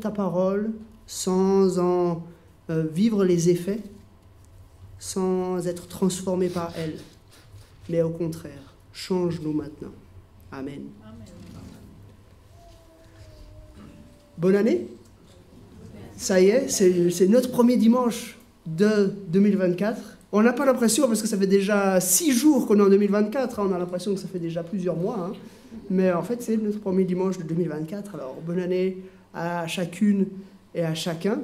ta parole sans en vivre les effets, sans être transformés par elle. Mais au contraire, change-nous maintenant. Amen. Bonne année. Ça y est, c'est notre premier dimanche de 2024. On n'a pas l'impression, parce que ça fait déjà 6 jours qu'on est en 2024, on a l'impression que ça fait déjà plusieurs mois, hein. Mais en fait c'est notre premier dimanche de 2024. Alors bonne année à chacune et à chacun.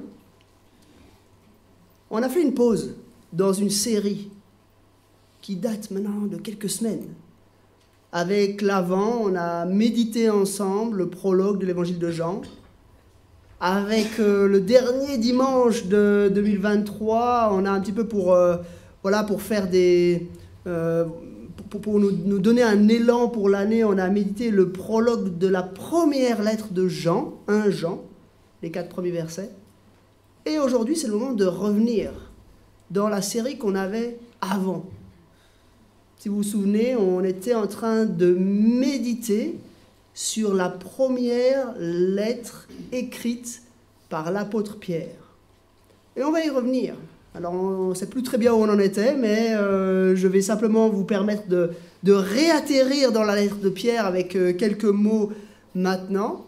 On a fait une pause dans une série qui date maintenant de quelques semaines. Avec l'Avent, on a médité ensemble le prologue de l'évangile de Jean. Avec le dernier dimanche de 2023, on a un petit peu pour faire pour nous donner un élan pour l'année, on a médité le prologue de la première lettre de Jean, 1 Jean, les 4 premiers versets. Et aujourd'hui, c'est le moment de revenir dans la série qu'on avait avant. Si vous vous souvenez, on était en train de méditer sur la première lettre écrite par l'apôtre Pierre. Et on va y revenir. Alors, on ne sait plus très bien où on en était, mais je vais simplement vous permettre de réatterrir dans la lettre de Pierre avec quelques mots maintenant.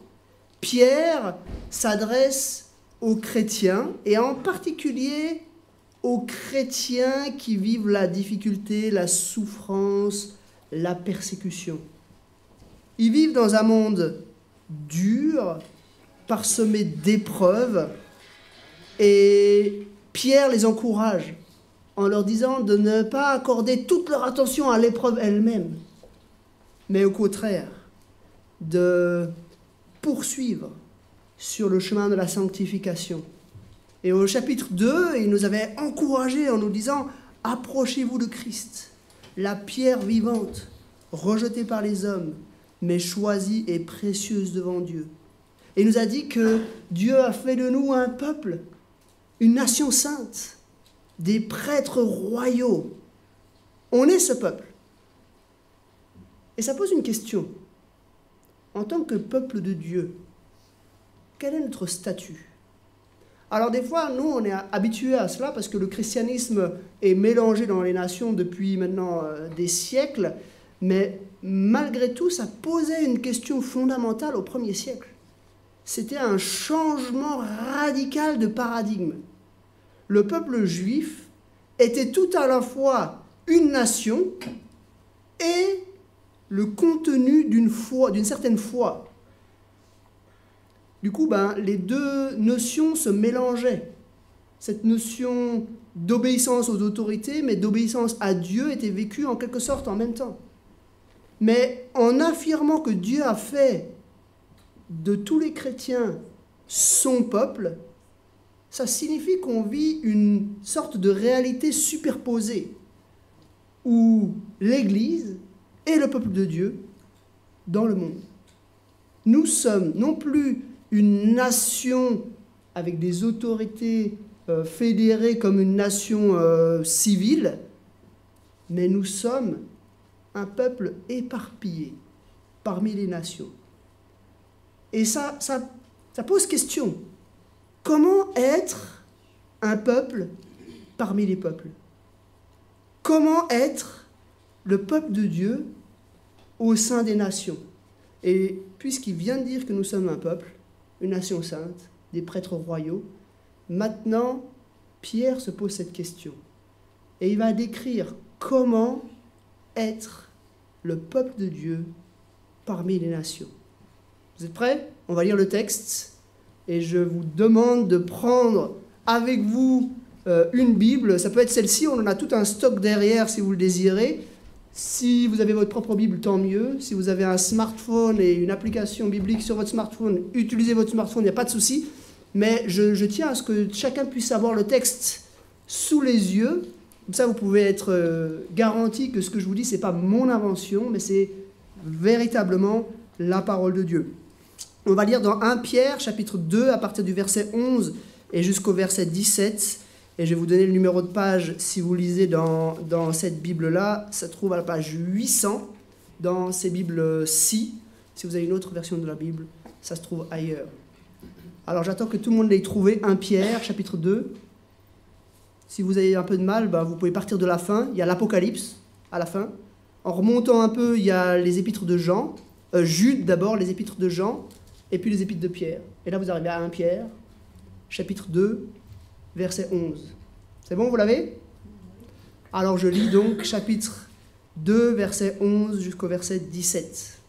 Pierre s'adresse aux chrétiens, et en particulier aux chrétiens qui vivent la difficulté, la souffrance, la persécution. Ils vivent dans un monde dur, parsemé d'épreuves, et Pierre les encourage en leur disant de ne pas accorder toute leur attention à l'épreuve elle-même, mais au contraire, de poursuivre sur le chemin de la sanctification. Et au chapitre 2, il nous avait encouragés en nous disant « Approchez-vous de Christ, la pierre vivante, rejetée par les hommes, mais choisie et précieuse devant Dieu. » Et il nous a dit que Dieu a fait de nous un peuple, une nation sainte, des prêtres royaux. On est ce peuple. Et ça pose une question. En tant que peuple de Dieu, quel est notre statut ? Alors des fois, nous, on est habitués à cela parce que le christianisme est mélangé dans les nations depuis maintenant des siècles, mais malgré tout, ça posait une question fondamentale au 1er siècle. C'était un changement radical de paradigme. Le peuple juif était tout à la fois une nation et le contenu d'une certaine foi. Du coup, les deux notions se mélangeaient. Cette notion d'obéissance aux autorités, mais d'obéissance à Dieu, était vécue en quelque sorte en même temps. Mais en affirmant que Dieu a fait de tous les chrétiens son peuple, ça signifie qu'on vit une sorte de réalité superposée, où l'Église est le peuple de Dieu dans le monde. Nous sommes non plus une nation avec des autorités fédérées comme une nation civile, mais nous sommes un peuple éparpillé parmi les nations. Et ça pose question. Comment être un peuple parmi les peuples ? Comment être le peuple de Dieu au sein des nations ? Et puisqu'il vient de dire que nous sommes un peuple, une nation sainte, des prêtres royaux, maintenant, Pierre se pose cette question. Et il va décrire comment être le peuple de Dieu parmi les nations. Vous êtes prêts ? On va lire le texte. Et je vous demande de prendre avec vous une Bible. Ça peut être celle-ci, on en a tout un stock derrière si vous le désirez. Si vous avez votre propre Bible, tant mieux. Si vous avez un smartphone et une application biblique sur votre smartphone, utilisez votre smartphone, il n'y a pas de souci. Mais je tiens à ce que chacun puisse avoir le texte sous les yeux. Comme ça, vous pouvez être garanti que ce que je vous dis, ce n'est pas mon invention, mais c'est véritablement la parole de Dieu. On va lire dans 1 Pierre, chapitre 2, à partir du verset 11 et jusqu'au verset 17. Et je vais vous donner le numéro de page si vous lisez dans cette Bible-là. Ça se trouve à la page 800 dans ces Bibles-ci. Si vous avez une autre version de la Bible, ça se trouve ailleurs. Alors j'attends que tout le monde l'ait trouvé. 1 Pierre, chapitre 2. Si vous avez un peu de mal, vous pouvez partir de la fin. Il y a l'Apocalypse à la fin. En remontant un peu, il y a les épîtres de Jean. Jude d'abord, les épîtres de Jean, et puis les épîtres de Pierre. Et là, vous arrivez à 1 Pierre, chapitre 2, verset 11. C'est bon, vous l'avez? Alors je lis donc chapitre 2, verset 11 jusqu'au verset 17.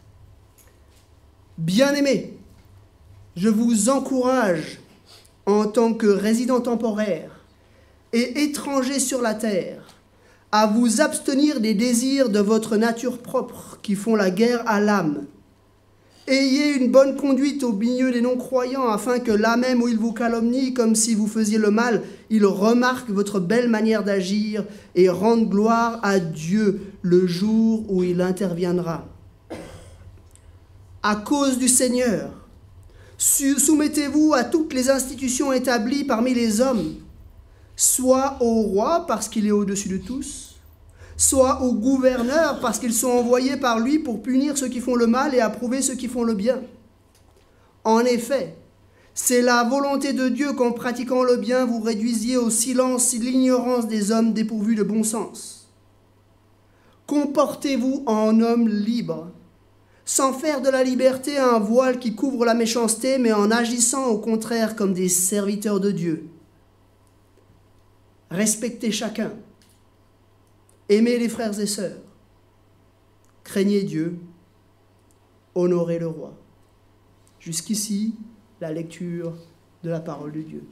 Bien-aimés, je vous encourage, en tant que résidents temporaires et étrangers sur la terre, à vous abstenir des désirs de votre nature propre qui font la guerre à l'âme. Ayez une bonne conduite au milieu des non-croyants, afin que là même où ils vous calomnient comme si vous faisiez le mal, ils remarquent votre belle manière d'agir et rendent gloire à Dieu le jour où il interviendra. À cause du Seigneur, soumettez-vous à toutes les institutions établies parmi les hommes, soit au roi parce qu'il est au-dessus de tous, soit aux gouverneurs parce qu'ils sont envoyés par lui pour punir ceux qui font le mal et approuver ceux qui font le bien. En effet, c'est la volonté de Dieu qu'en pratiquant le bien, vous réduisiez au silence l'ignorance des hommes dépourvus de bon sens. Comportez-vous en homme libre, sans faire de la liberté un voile qui couvre la méchanceté, mais en agissant au contraire comme des serviteurs de Dieu. Respectez chacun. Aimez les frères et sœurs. Craignez Dieu. Honorez le roi. Jusqu'ici, la lecture de la parole de Dieu.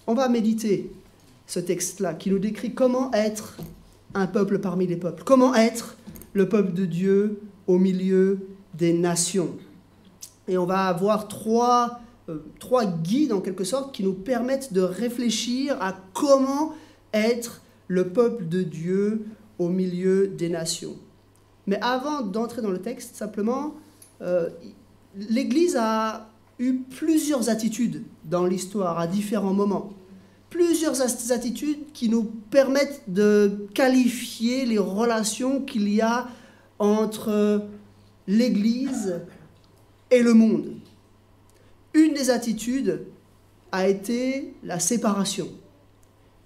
On va méditer ce texte-là qui nous décrit comment être un peuple parmi les peuples. Comment être le peuple de Dieu au milieu des nations. Et on va avoir trois guides, en quelque sorte, qui nous permettent de réfléchir à comment être le peuple de Dieu au milieu des nations. Mais avant d'entrer dans le texte, simplement, l'Église a eu plusieurs attitudes dans l'histoire, à différents moments. Plusieurs attitudes qui nous permettent de qualifier les relations qu'il y a entre l'Église et le monde. Une des attitudes a été la séparation.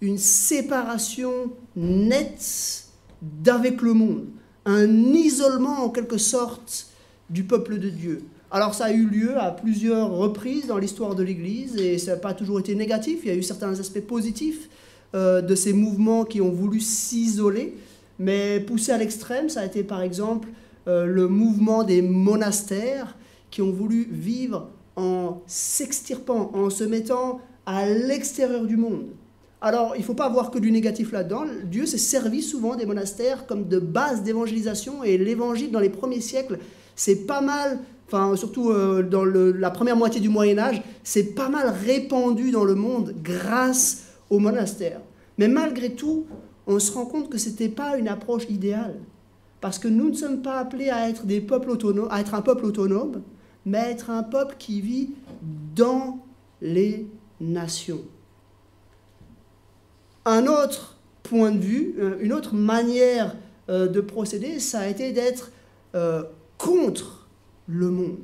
Une séparation nette d'avec le monde. Un isolement en quelque sorte du peuple de Dieu. Alors ça a eu lieu à plusieurs reprises dans l'histoire de l'Église et ça n'a pas toujours été négatif. Il y a eu certains aspects positifs de ces mouvements qui ont voulu s'isoler. Mais poussé à l'extrême, ça a été par exemple le mouvement des monastères qui ont voulu vivre en s'extirpant, en se mettant à l'extérieur du monde. Alors, il ne faut pas voir que du négatif là-dedans. Dieu s'est servi souvent des monastères comme de base d'évangélisation et l'évangile dans les premiers siècles, c'est pas mal, enfin surtout dans la première moitié du Moyen-Âge, c'est pas mal répandu dans le monde grâce aux monastères. Mais malgré tout, on se rend compte que ce n'était pas une approche idéale. Parce que nous ne sommes pas appelés à être des peuples autonomes, à être un peuple autonome, mais à être un peuple qui vit dans les nations. Un autre point de vue, une autre manière de procéder, ça a été d'être contre le monde.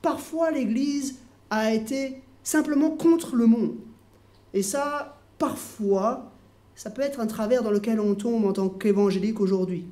Parfois, l'Église a été simplement contre le monde. Et ça, parfois, ça peut être un travers dans lequel on tombe en tant qu'évangélique aujourd'hui,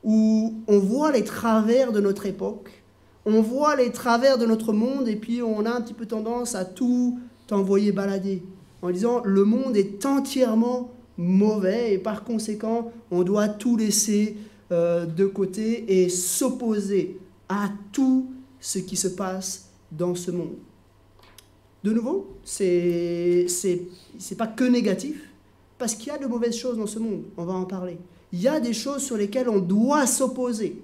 où on voit les travers de notre époque, on voit les travers de notre monde, et puis on a un petit peu tendance à tout envoyer balader, en disant le monde est entièrement mauvais, et par conséquent, on doit tout laisser de côté et s'opposer à tout ce qui se passe dans ce monde. De nouveau, c'est pas que négatif, parce qu'il y a de mauvaises choses dans ce monde, on va en parler. Il y a des choses sur lesquelles on doit s'opposer.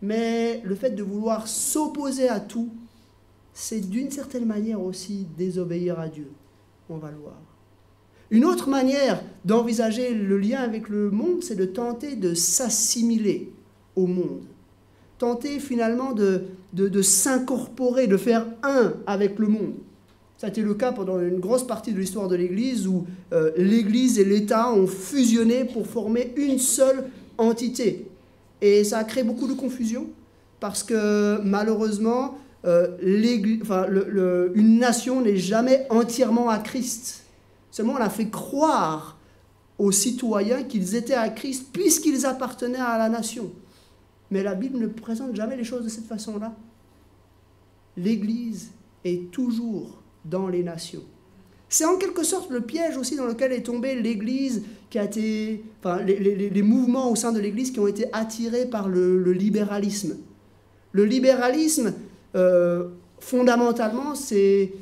Mais le fait de vouloir s'opposer à tout, c'est d'une certaine manière aussi désobéir à Dieu. On va le voir. Une autre manière d'envisager le lien avec le monde, c'est de tenter de s'assimiler au monde. Tenter finalement de s'incorporer, de faire un avec le monde. Ça a été le cas pendant une grosse partie de l'histoire de l'Église où l'Église et l'État ont fusionné pour former une seule entité. Et ça a créé beaucoup de confusion parce que malheureusement, une nation n'est jamais entièrement à Christ. Seulement, on a fait croire aux citoyens qu'ils étaient à Christ puisqu'ils appartenaient à la nation. Mais la Bible ne présente jamais les choses de cette façon-là. L'Église est toujours dans les nations. C'est en quelque sorte le piège aussi dans lequel est tombée l'Église, qui a été, les mouvements au sein de l'Église qui ont été attirés par le libéralisme. Le libéralisme, fondamentalement, c'est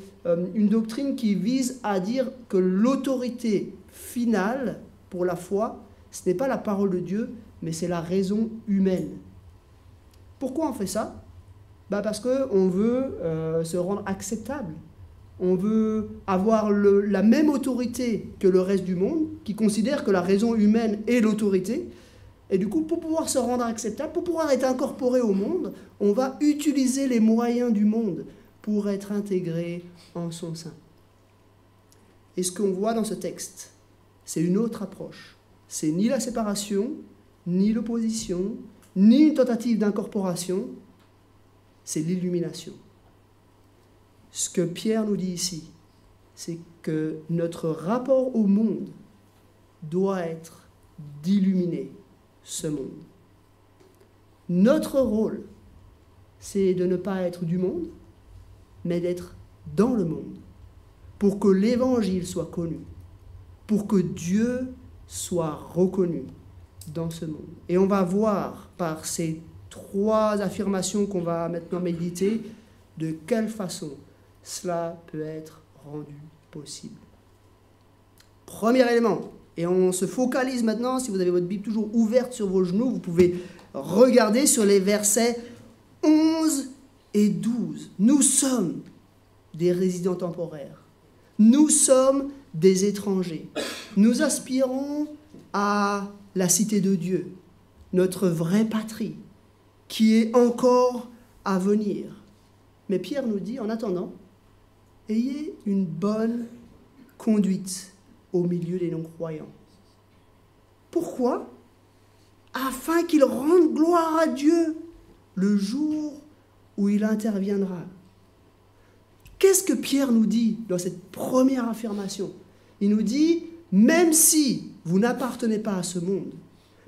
une doctrine qui vise à dire que l'autorité finale pour la foi, ce n'est pas la parole de Dieu, mais c'est la raison humaine. Pourquoi on fait ça ? Parce qu'on veut se rendre acceptable. On veut avoir la même autorité que le reste du monde, qui considère que la raison humaine est l'autorité. Et du coup, pour pouvoir se rendre acceptable, pour pouvoir être incorporé au monde, on va utiliser les moyens du monde pour être intégré en son sein. Et ce qu'on voit dans ce texte, c'est une autre approche. C'est ni la séparation, ni l'opposition, ni une tentative d'incorporation, c'est l'illumination. Ce que Pierre nous dit ici, c'est que notre rapport au monde doit être d'illuminer ce monde. Notre rôle, c'est de ne pas être du monde, mais d'être dans le monde, pour que l'Évangile soit connu, pour que Dieu soit reconnu dans ce monde. Et on va voir par ces 3 affirmations qu'on va maintenant méditer, de quelle façon cela peut être rendu possible. Premier élément, et on se focalise maintenant, si vous avez votre Bible toujours ouverte sur vos genoux, vous pouvez regarder sur les versets 11 et 12. Nous sommes des résidents temporaires. Nous sommes des étrangers. Nous aspirons à la cité de Dieu, notre vraie patrie, qui est encore à venir. Mais Pierre nous dit, en attendant, ayez une bonne conduite au milieu des non-croyants. Pourquoi ? Afin qu'ils rendent gloire à Dieu le jour où il interviendra. Qu'est-ce que Pierre nous dit dans cette première affirmation ? Il nous dit, même si vous n'appartenez pas à ce monde,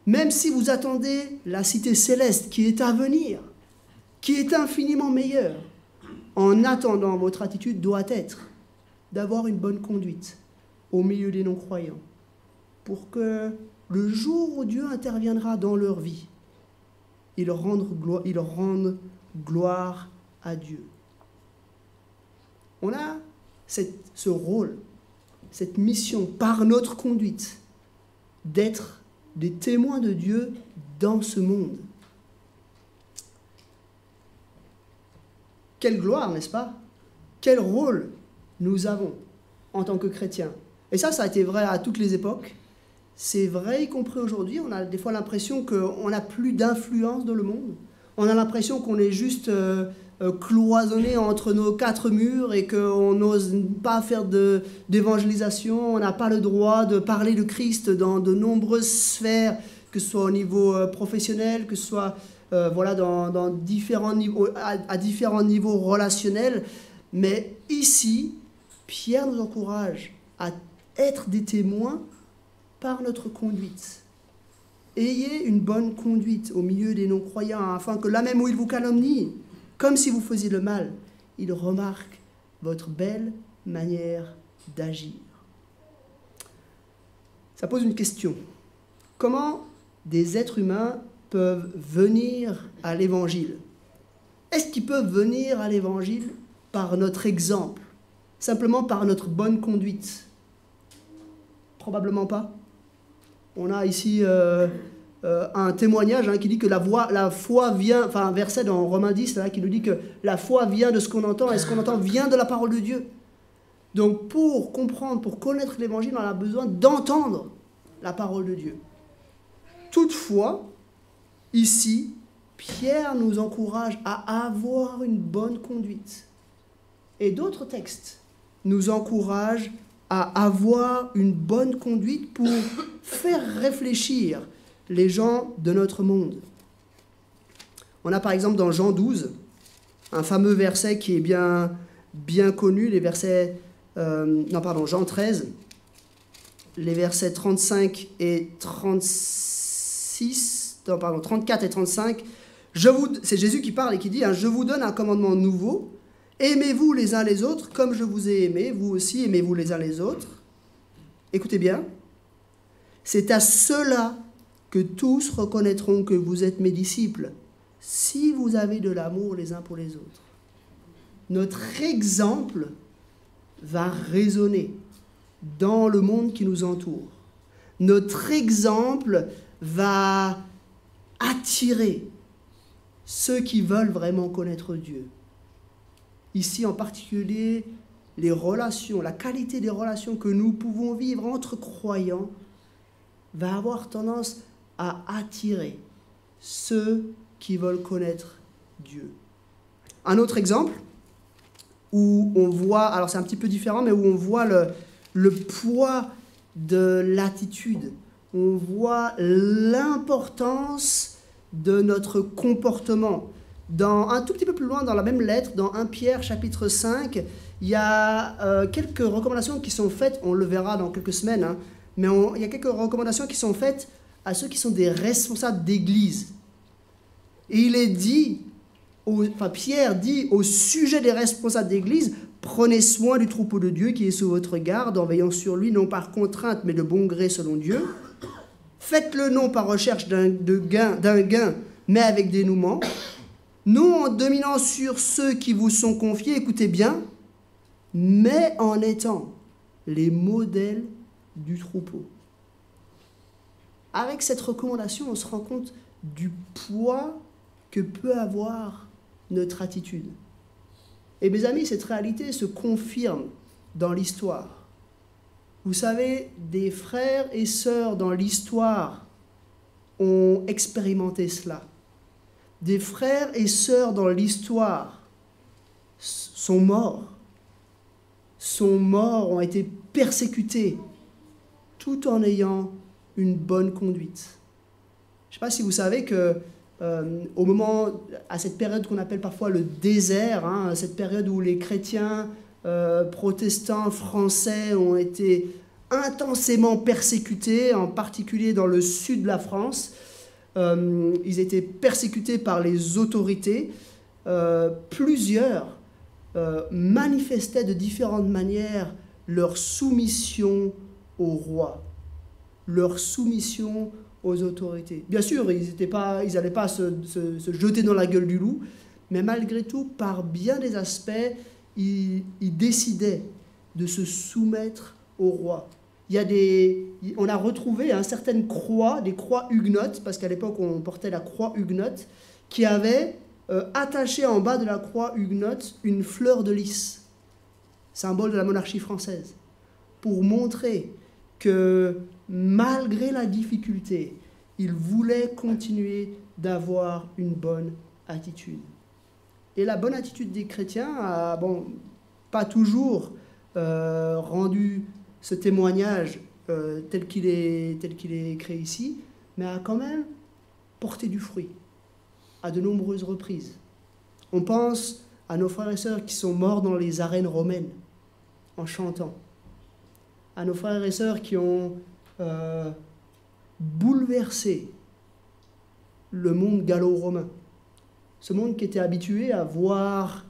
même si vous attendez la cité céleste qui est à venir, qui est infiniment meilleure, en attendant, votre attitude doit être d'avoir une bonne conduite au milieu des non-croyants, pour que le jour où Dieu interviendra dans leur vie, ils rendent gloire à Dieu. On a ce rôle, cette mission, par notre conduite, d'être des témoins de Dieu dans ce monde. Quelle gloire, n'est-ce pas ? Quel rôle nous avons en tant que chrétiens. Et ça a été vrai à toutes les époques. C'est vrai, y compris aujourd'hui. On a des fois l'impression qu'on n'a plus d'influence dans le monde. On a l'impression qu'on est juste cloisonné entre nos 4 murs et qu'on n'ose pas faire d'évangélisation. On n'a pas le droit de parler de Christ dans de nombreuses sphères, que ce soit au niveau professionnel, que ce soit dans différents niveaux, à différents niveaux relationnels. Mais ici, Pierre nous encourage à être des témoins par notre conduite. Ayez une bonne conduite au milieu des non-croyants, afin que là même où ils vous calomnient, comme si vous faisiez le mal, ils remarquent votre belle manière d'agir. Ça pose une question. Comment des êtres humains peuvent venir à l'Évangile? Est-ce qu'ils peuvent venir à l'Évangile par notre exemple, simplement par notre bonne conduite? Probablement pas. On a ici un témoignage qui dit que la foi vient, enfin un verset dans Romains 10 qui nous dit que la foi vient de ce qu'on entend et ce qu'on entend vient de la parole de Dieu. Donc pour comprendre, pour connaître l'Évangile, on a besoin d'entendre la parole de Dieu. Toutefois, ici, Pierre nous encourage à avoir une bonne conduite. Et d'autres textes nous encouragent à avoir une bonne conduite pour faire réfléchir les gens de notre monde. On a par exemple dans Jean 12, un fameux verset qui est bien connu, les versets, Jean 13, les versets 35 et 34 et 35. C'est Jésus qui parle et qui dit, je vous donne un commandement nouveau, aimez-vous les uns les autres comme je vous ai aimé, vous aussi aimez-vous les uns les autres. Écoutez bien, c'est à cela que tous reconnaîtront que vous êtes mes disciples, si vous avez de l'amour les uns pour les autres. Notre exemple va résonner dans le monde qui nous entoure. Notre exemple va attirer ceux qui veulent vraiment connaître Dieu. Ici en particulier, les relations, la qualité des relations que nous pouvons vivre entre croyants va avoir tendance à attirer ceux qui veulent connaître Dieu. Un autre exemple où on voit, alors c'est un petit peu différent, mais où on voit le poids de l'attitude. On voit l'importance de notre comportement. Un tout petit peu plus loin, dans la même lettre, dans 1 Pierre chapitre 5, il y a quelques recommandations qui sont faites, on le verra dans quelques semaines, mais il y a quelques recommandations qui sont faites à ceux qui sont des responsables d'église. Et il est dit, Pierre dit au sujet des responsables d'église, prenez soin du troupeau de Dieu qui est sous votre garde, en veillant sur lui, non par contrainte, mais de bon gré selon Dieu. Faites-le non par recherche d'un gain, mais avec dénouement. Non en dominant sur ceux qui vous sont confiés, écoutez bien, mais en étant les modèles du troupeau. Avec cette recommandation, on se rend compte du poids que peut avoir notre attitude. Et mes amis, cette réalité se confirme dans l'histoire. Vous savez, des frères et sœurs dans l'histoire ont expérimenté cela. Des frères et sœurs dans l'histoire sont morts, ont été persécutés, tout en ayant une bonne conduite. Je ne sais pas si vous savez que au moment, à cette période qu'on appelle parfois le désert, cette période où les chrétiens protestants français ont été intensément persécutés, en particulier dans le sud de la France. Ils étaient persécutés par les autorités. Plusieurs manifestaient de différentes manières leur soumission au roi, leur soumission aux autorités. Bien sûr, ils n'allaient pas se jeter dans la gueule du loup, mais malgré tout, par bien des aspects, ils décidaient de se soumettre au roi. On a retrouvé certaines croix, des croix huguenotes, parce qu'à l'époque on portait la croix huguenote, qui avait attaché en bas de la croix huguenote une fleur de lys, symbole de la monarchie française, pour montrer que malgré la difficulté, ils voulaient continuer d'avoir une bonne attitude. Et la bonne attitude des chrétiens a, pas toujours rendu ce témoignage tel qu'il est écrit ici, mais a quand même porté du fruit à de nombreuses reprises. On pense à nos frères et sœurs qui sont morts dans les arènes romaines en chantant, à nos frères et sœurs qui ont bouleversé le monde gallo-romain, ce monde qui était habitué à voir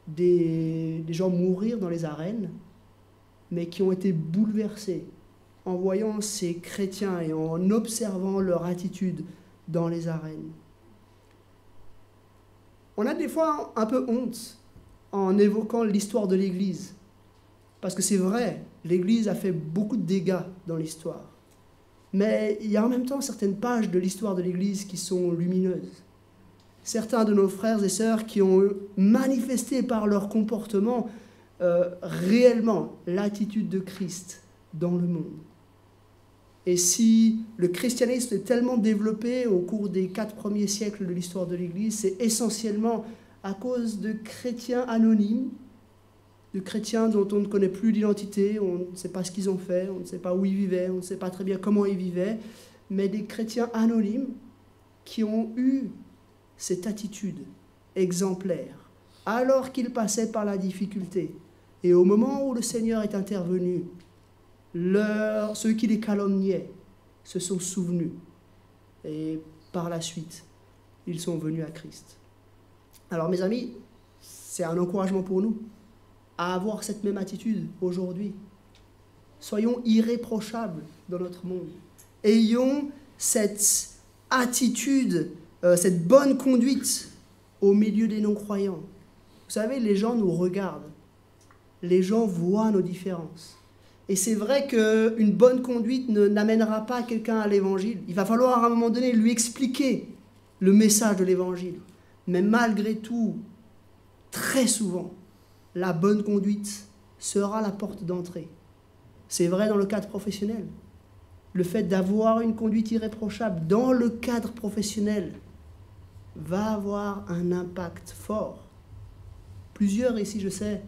des gens mourir dans les arènes, mais qui ont été bouleversés en voyant ces chrétiens et en observant leur attitude dans les arènes. On a des fois un peu honte en évoquant l'histoire de l'Église, parce que c'est vrai, l'Église a fait beaucoup de dégâts dans l'histoire. Mais il y a en même temps certaines pages de l'histoire de l'Église qui sont lumineuses. Certains de nos frères et sœurs qui ont manifesté par leur comportement réellement l'attitude de Christ dans le monde. Et si le christianisme est tellement développé au cours des 4 premiers siècles de l'histoire de l'Église, c'est essentiellement à cause de chrétiens anonymes, de chrétiens dont on ne connaît plus l'identité, on ne sait pas ce qu'ils ont fait, on ne sait pas où ils vivaient, on ne sait pas très bien comment ils vivaient, mais des chrétiens anonymes qui ont eu cette attitude exemplaire alors qu'ils passaient par la difficulté. Et au moment où le Seigneur est intervenu, ceux qui les calomniaient se sont souvenus. Et par la suite, ils sont venus à Christ. Alors mes amis, c'est un encouragement pour nous à avoir cette même attitude aujourd'hui. Soyons irréprochables dans notre monde. Ayons cette attitude, cette bonne conduite au milieu des non-croyants. Vous savez, les gens nous regardent. Les gens voient nos différences. Et c'est vrai qu'une bonne conduite n'amènera pas quelqu'un à l'évangile. Il va falloir à un moment donné lui expliquer le message de l'évangile. Mais malgré tout, très souvent, la bonne conduite sera la porte d'entrée. C'est vrai dans le cadre professionnel. Le fait d'avoir une conduite irréprochable dans le cadre professionnel va avoir un impact fort. Plusieurs ici, je sais,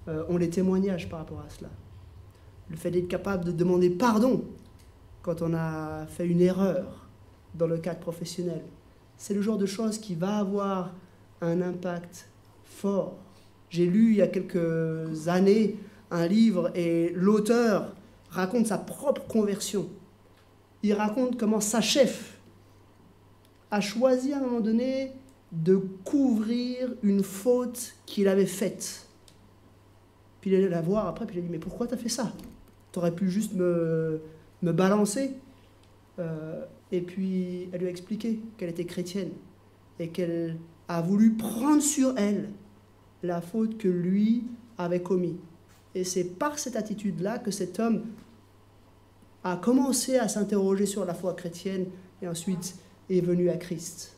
ont des témoignages par rapport à cela. Le fait d'être capable de demander pardon quand on a fait une erreur dans le cadre professionnel, c'est le genre de choses qui va avoir un impact fort. J'ai lu il y a quelques années un livre et l'auteur raconte sa propre conversion. Il raconte comment sa chef a choisi à un moment donné de couvrir une faute qu'il avait faite. Puis il allait la voir après, puis il a dit « Mais pourquoi tu as fait ça? Tu aurais pu juste me balancer. » Et puis elle lui a expliqué qu'elle était chrétienne et qu'elle a voulu prendre sur elle la faute que lui avait commise. Et c'est par cette attitude-là que cet homme a commencé à s'interroger sur la foi chrétienne et ensuite est venu à Christ.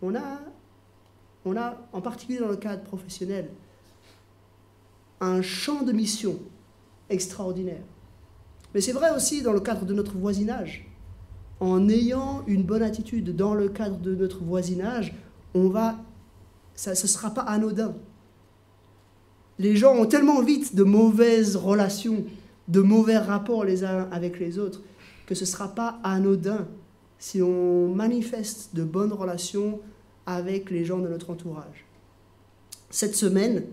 On a, en particulier dans le cadre professionnel, un champ de mission extraordinaire. Mais c'est vrai aussi dans le cadre de notre voisinage. En ayant une bonne attitude dans le cadre de notre voisinage, ce ne sera pas anodin. Les gens ont tellement vite de mauvaises relations, de mauvais rapports les uns avec les autres, que ce ne sera pas anodin si on manifeste de bonnes relations avec les gens de notre entourage. Cette semaine,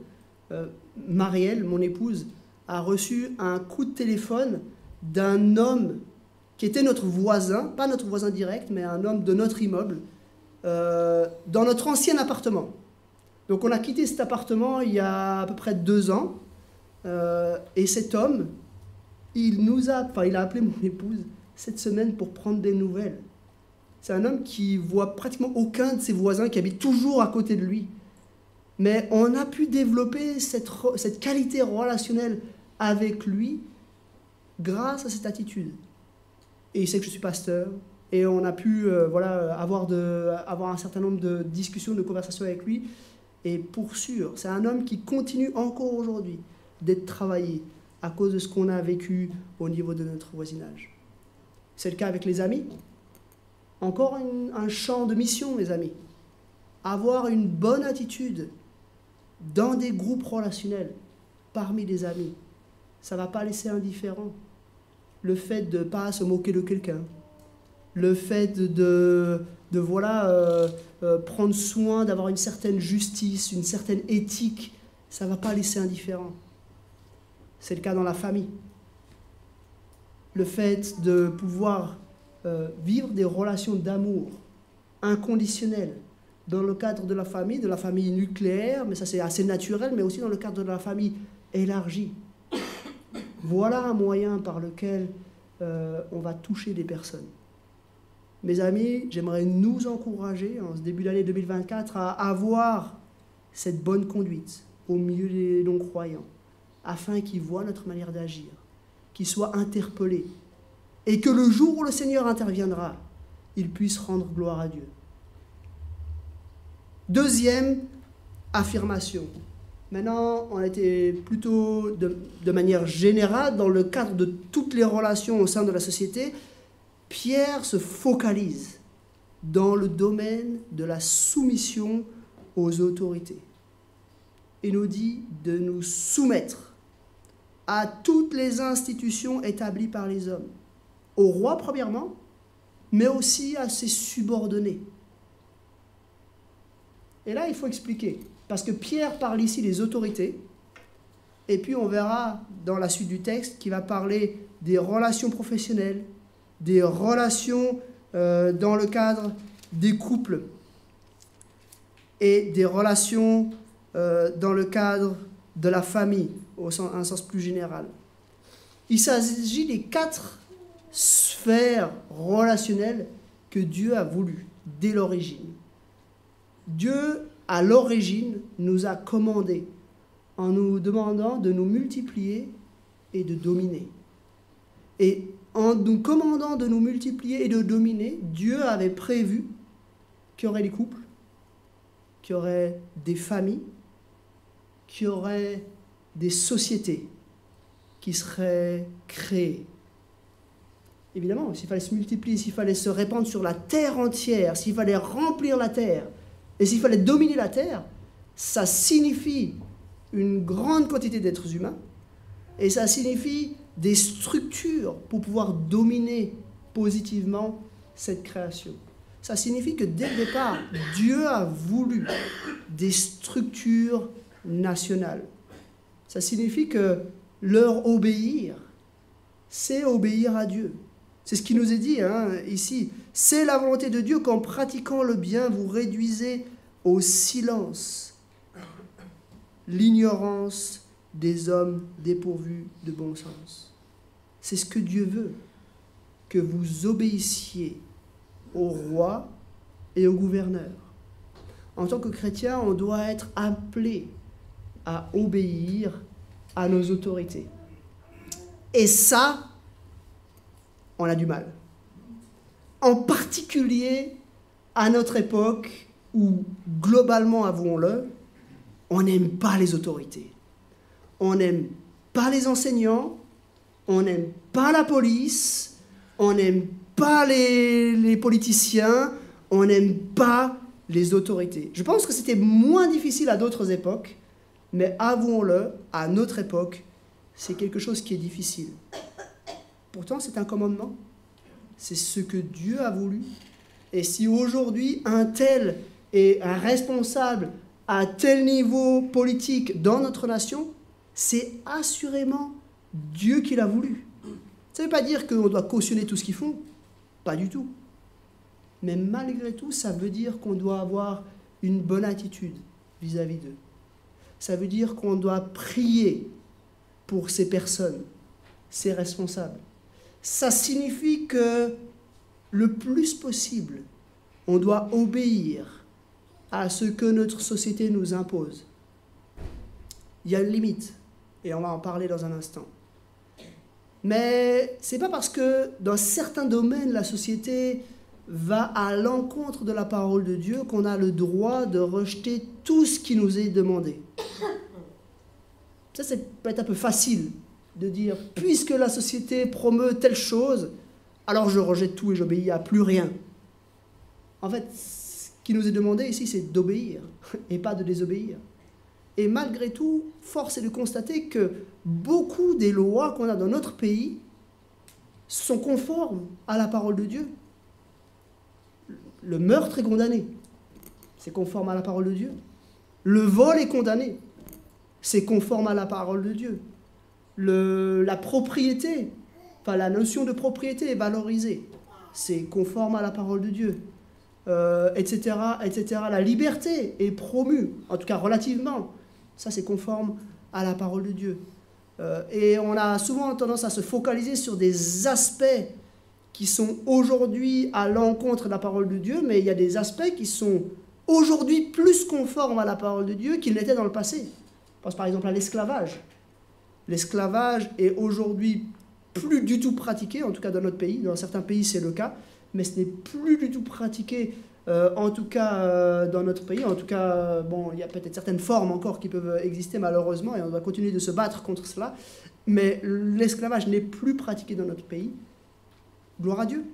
Marielle, mon épouse, a reçu un coup de téléphone d'un homme qui était notre voisin, pas notre voisin direct, mais un homme de notre immeuble, dans notre ancien appartement. Donc on a quitté cet appartement il y a à peu près 2 ans, et cet homme, il a appelé mon épouse cette semaine pour prendre des nouvelles. C'est un homme qui voit pratiquement aucun de ses voisins, qui habite toujours à côté de lui. Mais on a pu développer cette qualité relationnelle avec lui grâce à cette attitude. Et il sait que je suis pasteur, et on a pu avoir un certain nombre de discussions, de conversations avec lui. Et pour sûr, c'est un homme qui continue encore aujourd'hui d'être travaillé à cause de ce qu'on a vécu au niveau de notre voisinage. C'est le cas avec les amis. Encore un champ de mission, mes amis. Avoir une bonne attitude dans des groupes relationnels, parmi les amis, ça ne va pas laisser indifférent. Le fait de ne pas se moquer de quelqu'un, le fait de prendre soin d'avoir une certaine justice, une certaine éthique, ça ne va pas laisser indifférent. C'est le cas dans la famille. Le fait de pouvoir vivre des relations d'amour inconditionnelles dans le cadre de la famille nucléaire, mais ça c'est assez naturel, mais aussi dans le cadre de la famille élargie. Voilà un moyen par lequel on va toucher des personnes. Mes amis, j'aimerais nous encourager en ce début d'année 2024 à avoir cette bonne conduite au milieu des non-croyants, afin qu'ils voient notre manière d'agir, qu'ils soient interpellés, et que le jour où le Seigneur interviendra, ils puissent rendre gloire à Dieu. Deuxième affirmation. Maintenant, on était plutôt de manière générale dans le cadre de toutes les relations au sein de la société. Pierre se focalise dans le domaine de la soumission aux autorités. Il nous dit de nous soumettre à toutes les institutions établies par les hommes, au roi premièrement, mais aussi à ses subordonnés. Et là, il faut expliquer. Parce que Pierre parle ici des autorités, et puis on verra dans la suite du texte qu'il va parler des relations professionnelles, des relations dans le cadre des couples, et des relations dans le cadre de la famille, un sens plus général. Il s'agit des 4 sphères relationnelles que Dieu a voulu dès l'origine. Dieu, à l'origine, nous a commandé en nous demandant de nous multiplier et de dominer. Et en nous commandant de nous multiplier et de dominer, Dieu avait prévu qu'il y aurait des couples, qu'il y aurait des familles, qu'il y aurait des sociétés qui seraient créées. Évidemment, s'il fallait se multiplier, s'il fallait se répandre sur la terre entière, s'il fallait remplir la terre, et s'il fallait dominer la terre, ça signifie une grande quantité d'êtres humains, et ça signifie des structures pour pouvoir dominer positivement cette création. Ça signifie que dès le départ, Dieu a voulu des structures nationales. Ça signifie que leur obéir, c'est obéir à Dieu. C'est ce qui nous est dit ici. C'est la volonté de Dieu qu'en pratiquant le bien, vous réduisez au silence l'ignorance des hommes dépourvus de bon sens. C'est ce que Dieu veut, que vous obéissiez au roi et au gouverneur. En tant que chrétien, on doit être appelé à obéir à nos autorités. Et ça, on a du mal. En particulier à notre époque où, globalement, avouons-le, on n'aime pas les autorités. On n'aime pas les enseignants, on n'aime pas la police, on n'aime pas les politiciens, on n'aime pas les autorités. Je pense que c'était moins difficile à d'autres époques, mais avouons-le, à notre époque, c'est quelque chose qui est difficile. Pourtant, c'est un commandement. C'est ce que Dieu a voulu. Et si aujourd'hui, un tel est un responsable à tel niveau politique dans notre nation, c'est assurément Dieu qui l'a voulu. Ça ne veut pas dire qu'on doit cautionner tout ce qu'ils font. Pas du tout. Mais malgré tout, ça veut dire qu'on doit avoir une bonne attitude vis-à-vis d'eux. Ça veut dire qu'on doit prier pour ces personnes, ces responsables. Ça signifie que le plus possible, on doit obéir à ce que notre société nous impose. Il y a une limite, et on va en parler dans un instant. Mais ce n'est pas parce que dans certains domaines, la société va à l'encontre de la parole de Dieu qu'on a le droit de rejeter tout ce qui nous est demandé. Ça peut être un peu facile de dire, puisque la société promeut telle chose, alors je rejette tout et j'obéis à plus rien. En fait, ce qui nous est demandé ici, c'est d'obéir et pas de désobéir. Et malgré tout, force est de constater que beaucoup des lois qu'on a dans notre pays sont conformes à la parole de Dieu. Le meurtre est condamné, c'est conforme à la parole de Dieu. Le vol est condamné, c'est conforme à la parole de Dieu. La propriété, enfin la notion de propriété est valorisée, c'est conforme à la parole de Dieu, etc., etc. La liberté est promue, en tout cas relativement, ça c'est conforme à la parole de Dieu. Et on a souvent tendance à se focaliser sur des aspects qui sont aujourd'hui à l'encontre de la parole de Dieu, mais il y a des aspects qui sont aujourd'hui plus conformes à la parole de Dieu qu'ils l'étaient dans le passé. Je pense par exemple à l'esclavage. L'esclavage est aujourd'hui plus du tout pratiqué, en tout cas dans notre pays. Dans certains pays, c'est le cas, mais ce n'est plus du tout pratiqué, en tout cas dans notre pays. En tout cas, bon, il y a peut-être certaines formes encore qui peuvent exister malheureusement, et on doit continuer de se battre contre cela. Mais l'esclavage n'est plus pratiqué dans notre pays. Gloire à Dieu.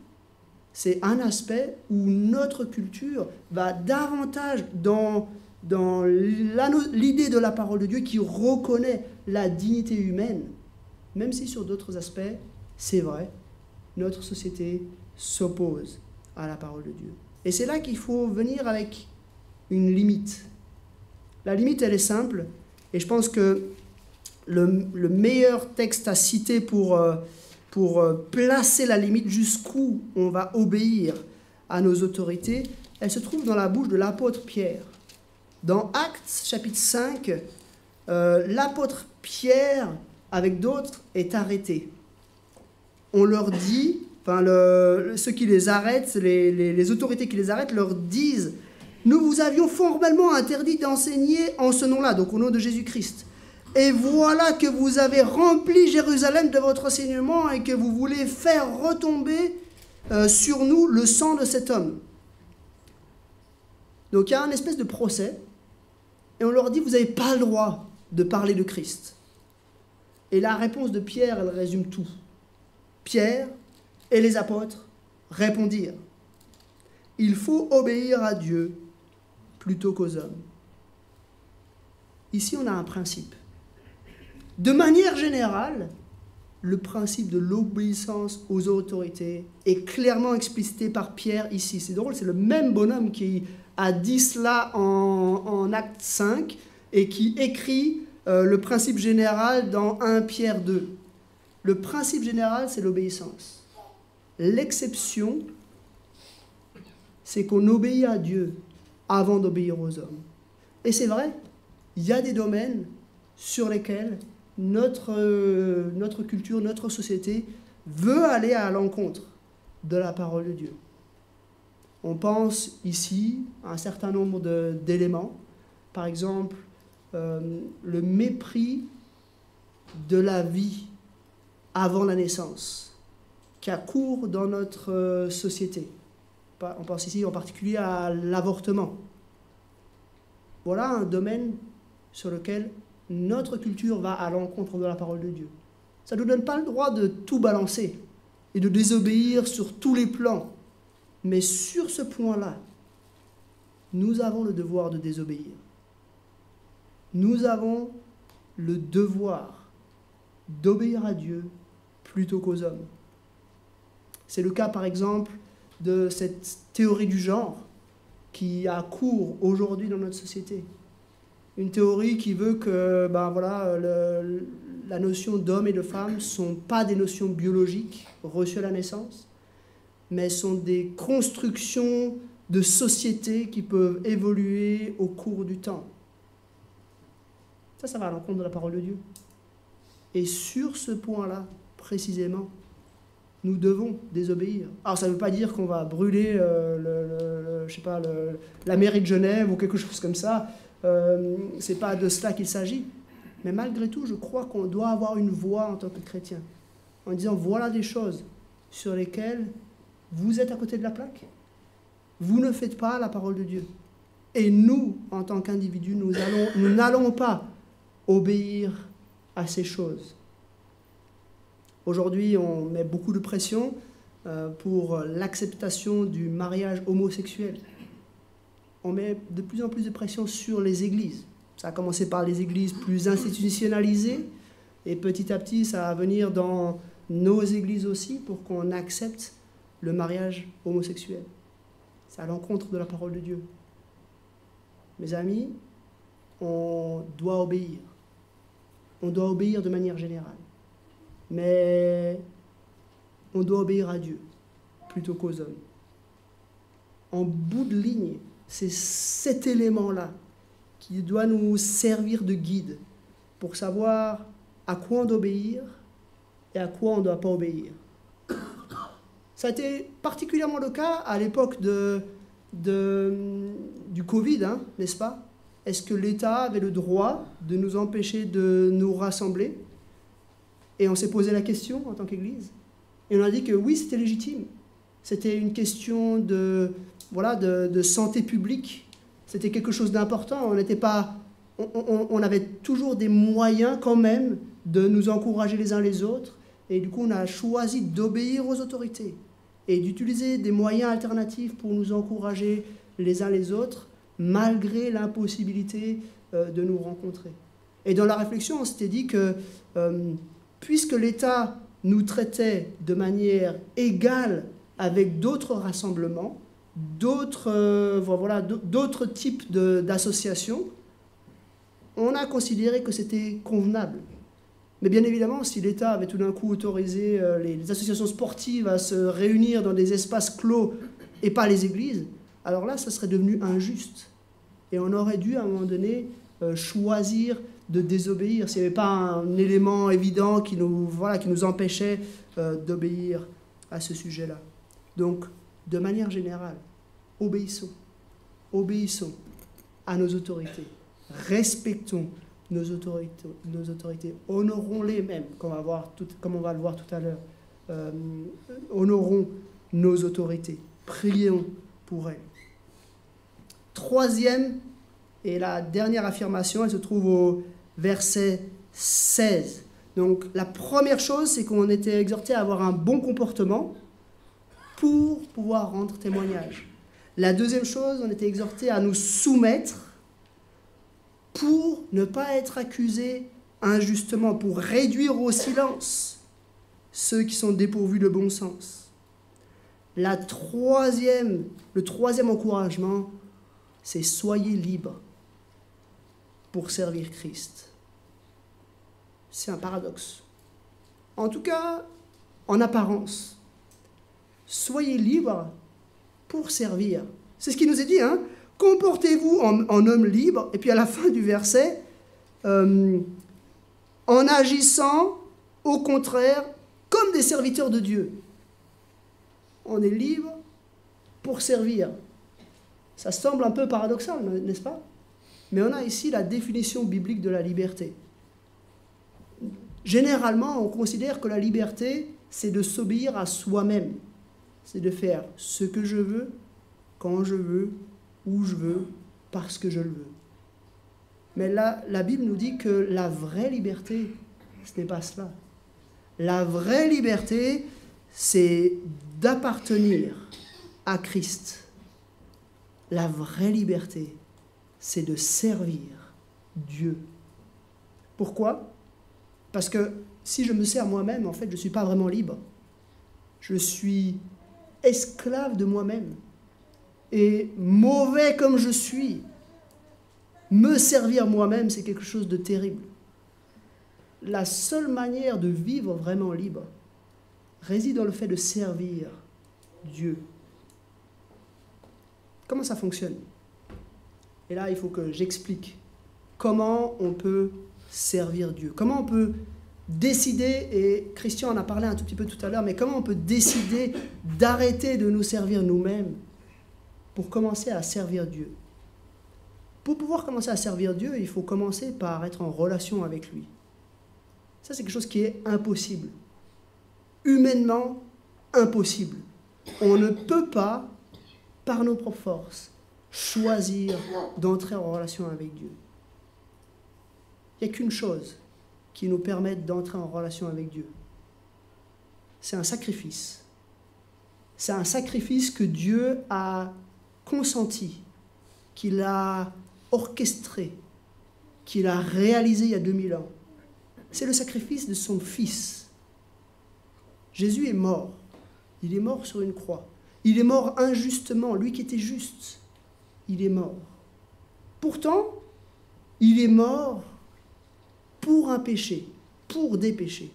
C'est un aspect où notre culture va davantage dans l'idée de la parole de Dieu qui reconnaît la dignité humaine, même si sur d'autres aspects, c'est vrai, notre société s'oppose à la parole de Dieu. Et c'est là qu'il faut venir avec une limite. La limite, elle est simple, et je pense que le meilleur texte à citer pour placer la limite jusqu'où on va obéir à nos autorités, elle se trouve dans la bouche de l'apôtre Pierre. Dans Actes, chapitre 5, l'apôtre Pierre, avec d'autres, est arrêté. On leur dit, ceux qui les arrêtent, les autorités qui les arrêtent, leur disent « Nous vous avions formellement interdit d'enseigner en ce nom-là, donc au nom de Jésus-Christ. Et voilà que vous avez rempli Jérusalem de votre enseignement et que vous voulez faire retomber sur nous le sang de cet homme. » Donc il y a un espèce de procès, et on leur dit « Vous n'avez pas le droit de parler de Christ. » Et la réponse de Pierre, elle résume tout. Pierre et les apôtres répondirent « Il faut obéir à Dieu plutôt qu'aux hommes. » Ici, on a un principe. De manière générale, le principe de l'obéissance aux autorités est clairement explicité par Pierre ici. C'est drôle, c'est le même bonhomme qui a dit cela en Acte 5 et qui écrit le principe général dans 1 Pierre 2. Le principe général, c'est l'obéissance. L'exception, c'est qu'on obéit à Dieu avant d'obéir aux hommes. Et c'est vrai, il y a des domaines sur lesquels notre culture, notre société veut aller à l'encontre de la parole de Dieu. On pense ici à un certain nombre d'éléments. Par exemple, le mépris de la vie avant la naissance, qui a cours dans notre société. On pense ici en particulier à l'avortement. Voilà un domaine sur lequel notre culture va à l'encontre de la parole de Dieu. Ça ne nous donne pas le droit de tout balancer et de désobéir sur tous les plans. Mais sur ce point-là, nous avons le devoir de désobéir. Nous avons le devoir d'obéir à Dieu plutôt qu'aux hommes. C'est le cas, par exemple, de cette théorie du genre qui a cours aujourd'hui dans notre société. Une théorie qui veut que la notion d'homme et de femme ne sont pas des notions biologiques reçues à la naissance, mais sont des constructions de société qui peuvent évoluer au cours du temps. Ça va à l'encontre de la parole de Dieu. Et sur ce point-là, précisément, nous devons désobéir. Alors ça ne veut pas dire qu'on va brûler la mairie de Genève ou quelque chose comme ça. C'est pas de cela qu'il s'agit. Mais malgré tout, je crois qu'on doit avoir une voix en tant que chrétien, en disant voilà des choses sur lesquelles vous êtes à côté de la plaque. Vous ne faites pas la parole de Dieu. Et nous, en tant qu'individus, nous n'allons pas obéir à ces choses. Aujourd'hui, on met beaucoup de pression pour l'acceptation du mariage homosexuel. On met de plus en plus de pression sur les églises. Ça a commencé par les églises plus institutionnalisées, et petit à petit, ça va venir dans nos églises aussi pour qu'on accepte le mariage homosexuel. C'est à l'encontre de la parole de Dieu. Mes amis, on doit obéir. On doit obéir de manière générale. Mais on doit obéir à Dieu plutôt qu'aux hommes. En bout de ligne, c'est cet élément-là qui doit nous servir de guide pour savoir à quoi on doit obéir et à quoi on ne doit pas obéir. Ça a été particulièrement le cas à l'époque du Covid, n'est-ce pas? Est-ce que l'État avait le droit de nous empêcher de nous rassembler? Et on s'est posé la question en tant qu'Église. Et on a dit que oui, c'était légitime. C'était une question de santé publique. C'était quelque chose d'important. On avait toujours des moyens quand même de nous encourager les uns les autres. Et du coup, on a choisi d'obéir aux autorités et d'utiliser des moyens alternatifs pour nous encourager les uns les autres, malgré l'impossibilité de nous rencontrer. Et dans la réflexion, on s'était dit que puisque l'État nous traitait de manière égale avec d'autres rassemblements, d'autres types d'associations, on a considéré que c'était convenable. Mais bien évidemment, si l'État avait tout d'un coup autorisé les associations sportives à se réunir dans des espaces clos et pas les églises, alors là, ça serait devenu injuste. Et on aurait dû, à un moment donné, choisir de désobéir, s'il n'y avait pas un élément évident qui nous empêchait d'obéir à ce sujet-là. Donc, de manière générale, obéissons à nos autorités, respectons nos autorités, honorons-les même, comme on va le voir tout à l'heure, honorons nos autorités, prions pour elles. Troisième et la dernière affirmation, elle se trouve au verset 16. Donc la première chose, c'est qu'on était exhorté à avoir un bon comportement pour pouvoir rendre témoignage. La deuxième chose, on était exhorté à nous soumettre pour ne pas être accusés injustement, pour réduire au silence ceux qui sont dépourvus de bon sens. Le troisième encouragement, c'est soyez libres pour servir Christ. C'est un paradoxe. En tout cas, en apparence. Soyez libres pour servir. C'est ce qui nous est dit, hein. Comportez-vous en homme libre, et puis à la fin du verset, en agissant, au contraire, comme des serviteurs de Dieu. On est libre pour servir. Ça semble un peu paradoxal, n'est-ce pas? Mais on a ici la définition biblique de la liberté. Généralement, on considère que la liberté, c'est de s'obéir à soi-même. C'est de faire ce que je veux, quand je veux, où je veux, parce que je le veux. Mais là, la Bible nous dit que la vraie liberté, ce n'est pas cela. La vraie liberté, c'est d'appartenir à Christ. La vraie liberté, c'est de servir Dieu. Pourquoi? Parce que si je me sers moi-même, en fait, je ne suis pas vraiment libre. Je suis esclave de moi-même. Et mauvais comme je suis, me servir moi-même, c'est quelque chose de terrible. La seule manière de vivre vraiment libre réside dans le fait de servir Dieu. Comment ça fonctionne? Et là, il faut que j'explique comment on peut servir Dieu. Comment on peut décider, et Christian en a parlé un tout petit peu tout à l'heure, mais comment on peut décider d'arrêter de nous servir nous-mêmes pour commencer à servir Dieu? Pour pouvoir commencer à servir Dieu, il faut commencer par être en relation avec lui. Ça, c'est quelque chose qui est impossible. Humainement impossible. On ne peut pas, par nos propres forces, choisir d'entrer en relation avec Dieu. Il n'y a qu'une chose qui nous permette d'entrer en relation avec Dieu. C'est un sacrifice. C'est un sacrifice que Dieu a consenti, qu'il a orchestré, qu'il a réalisé il y a 2000 ans. C'est le sacrifice de son Fils. Jésus est mort. Il est mort sur une croix. Il est mort injustement, lui qui était juste. Il est mort. Pourtant, il est mort pour un péché, pour des péchés,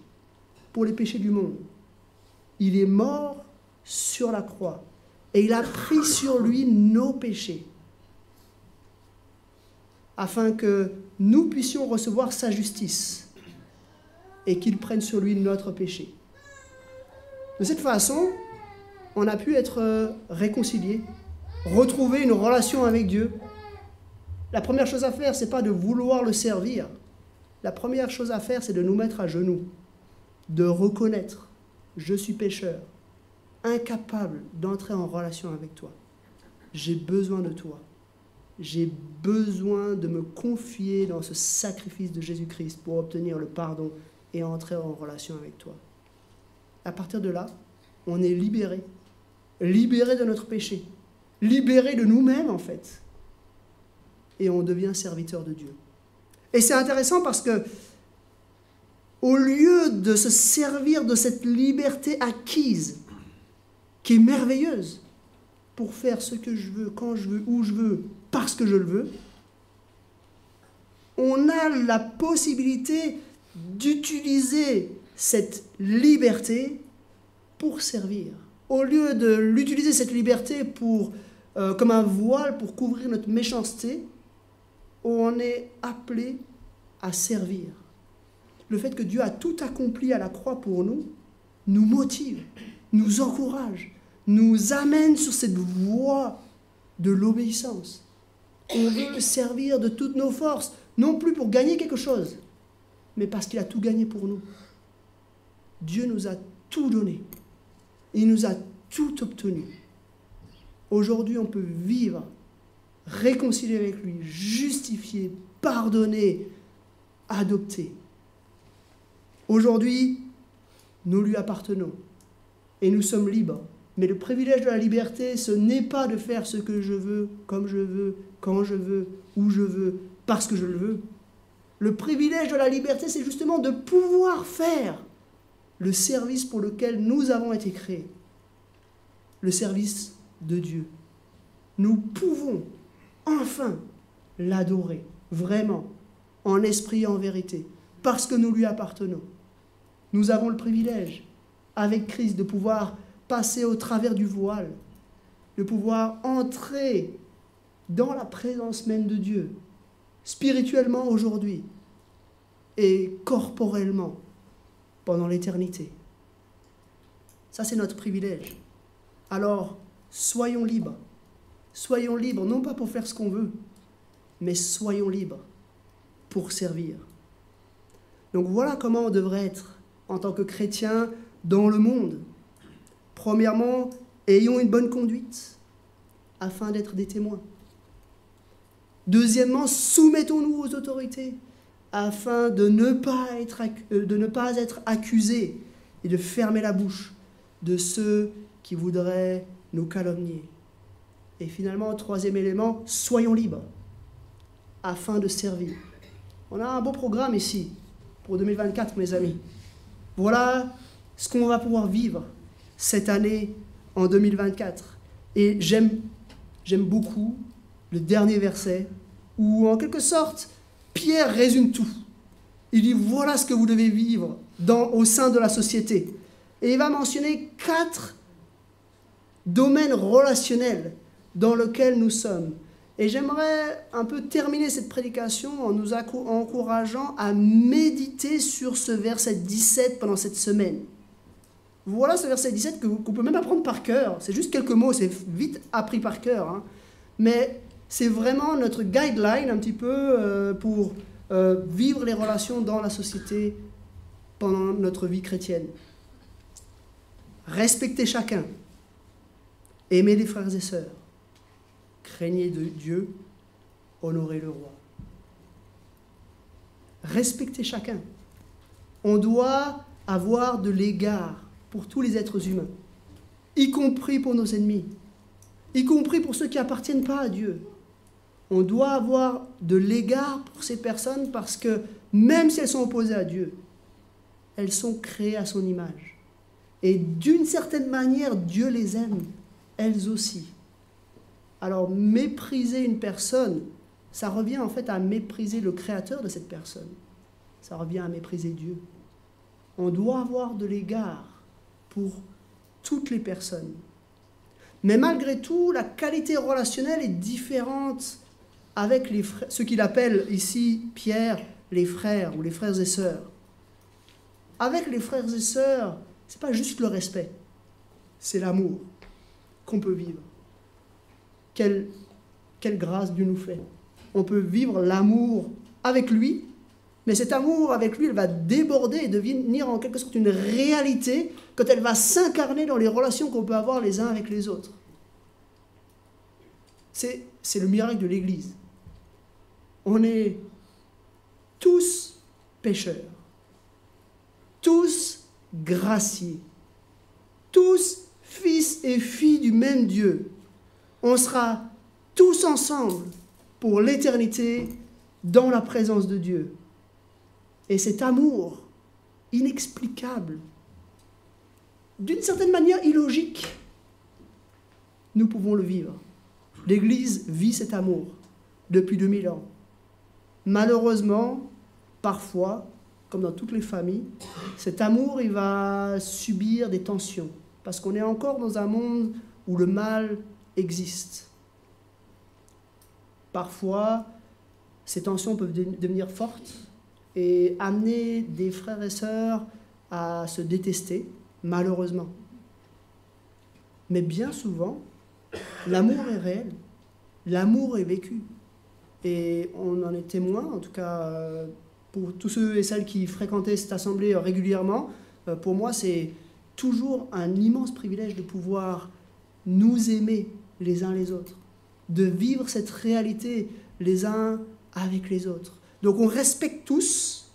pour les péchés du monde. Il est mort sur la croix et il a pris sur lui nos péchés afin que nous puissions recevoir sa justice et qu'il prenne sur lui notre péché. De cette façon, on a pu être réconciliés, retrouver une relation avec Dieu. La première chose à faire, ce n'est pas de vouloir le servir. La première chose à faire, c'est de nous mettre à genoux, de reconnaître « je suis pécheur, incapable d'entrer en relation avec toi. J'ai besoin de toi. J'ai besoin de me confier dans ce sacrifice de Jésus-Christ pour obtenir le pardon et entrer en relation avec toi. » À partir de là, on est libéré de notre péché, libéré de nous-mêmes en fait, et on devient serviteur de Dieu. Et c'est intéressant parce que, au lieu de se servir de cette liberté acquise, qui est merveilleuse, pour faire ce que je veux, quand je veux, où je veux, parce que je le veux, on a la possibilité d'utiliser cette liberté pour servir. Au lieu de l'utiliser, cette liberté, comme un voile pour couvrir notre méchanceté, on est appelé à servir. Le fait que Dieu a tout accompli à la croix pour nous motive, nous encourage, nous amène sur cette voie de l'obéissance. On veut le servir de toutes nos forces, non plus pour gagner quelque chose, mais parce qu'il a tout gagné pour nous. Dieu nous a tout donné. Il nous a tout obtenu. Aujourd'hui, on peut vivre, réconcilier avec lui, justifier, pardonner, adopter. Aujourd'hui, nous lui appartenons et nous sommes libres. Mais le privilège de la liberté, ce n'est pas de faire ce que je veux, comme je veux, quand je veux, où je veux, parce que je le veux. Le privilège de la liberté, c'est justement de pouvoir faire le service pour lequel nous avons été créés. Le service de Dieu. Nous pouvons enfin l'adorer, vraiment, en esprit et en vérité, parce que nous lui appartenons. Nous avons le privilège, avec Christ, de pouvoir passer au travers du voile, de pouvoir entrer dans la présence même de Dieu, spirituellement aujourd'hui et corporellement pendant l'éternité. Ça, c'est notre privilège. Alors, soyons libres. Soyons libres, non pas pour faire ce qu'on veut, mais soyons libres pour servir. Donc voilà comment on devrait être en tant que chrétiens dans le monde. Premièrement, ayons une bonne conduite afin d'être des témoins. Deuxièmement, soumettons-nous aux autorités afin de ne pas être accusés et de fermer la bouche de ceux qui voudraient nous calomnier. Et finalement, troisième élément, soyons libres afin de servir. On a un beau programme ici pour 2024, mes amis. Voilà ce qu'on va pouvoir vivre cette année en 2024. Et j'aime beaucoup le dernier verset où, en quelque sorte, Pierre résume tout. Il dit, voilà ce que vous devez vivre au sein de la société. Et il va mentionner 4 domaines relationnels dans lesquels nous sommes. Et j'aimerais un peu terminer cette prédication en nous encourageant à méditer sur ce verset 17 pendant cette semaine. Voilà ce verset 17 qu'on peut même apprendre par cœur. C'est juste quelques mots, c'est vite appris par cœur. Hein. Mais c'est vraiment notre guideline un petit peu pour vivre les relations dans la société pendant notre vie chrétienne. Respectez chacun. Aimez les frères et sœurs. Craignez de Dieu. Honorez le roi. Respectez chacun. On doit avoir de l'égard pour tous les êtres humains, y compris pour nos ennemis, y compris pour ceux qui n'appartiennent pas à Dieu. On doit avoir de l'égard pour ces personnes parce que même si elles sont opposées à Dieu, elles sont créées à son image. Et d'une certaine manière, Dieu les aime, elles aussi. Alors mépriser une personne, ça revient en fait à mépriser le créateur de cette personne. Ça revient à mépriser Dieu. On doit avoir de l'égard pour toutes les personnes. Mais malgré tout, la qualité relationnelle est différente avec ce qu'il appelle ici, Pierre, les frères ou les frères et sœurs. Avec les frères et sœurs, ce n'est pas juste le respect, c'est l'amour qu'on peut vivre. Quelle grâce Dieu nous fait. On peut vivre l'amour avec lui, mais cet amour avec lui, il va déborder et devenir en quelque sorte une réalité quand elle va s'incarner dans les relations qu'on peut avoir les uns avec les autres. C'est le miracle de l'Église. On est tous pécheurs, tous graciés, tous fils et filles du même Dieu. On sera tous ensemble pour l'éternité dans la présence de Dieu. Et cet amour inexplicable, d'une certaine manière illogique, nous pouvons le vivre. L'Église vit cet amour depuis 2000 ans. malheureusement, parfois, comme dans toutes les familles, cet amour, il va subir des tensions. Parce qu'on est encore dans un monde où le mal existe. Parfois, ces tensions peuvent devenir fortes et amener des frères et sœurs à se détester, malheureusement. Mais bien souvent, l'amour est réel, l'amour est vécu. Et on en est témoin, en tout cas pour tous ceux et celles qui fréquentaient cette assemblée régulièrement, pour moi c'est toujours un immense privilège de pouvoir nous aimer les uns les autres, de vivre cette réalité les uns avec les autres. Donc on respecte tous,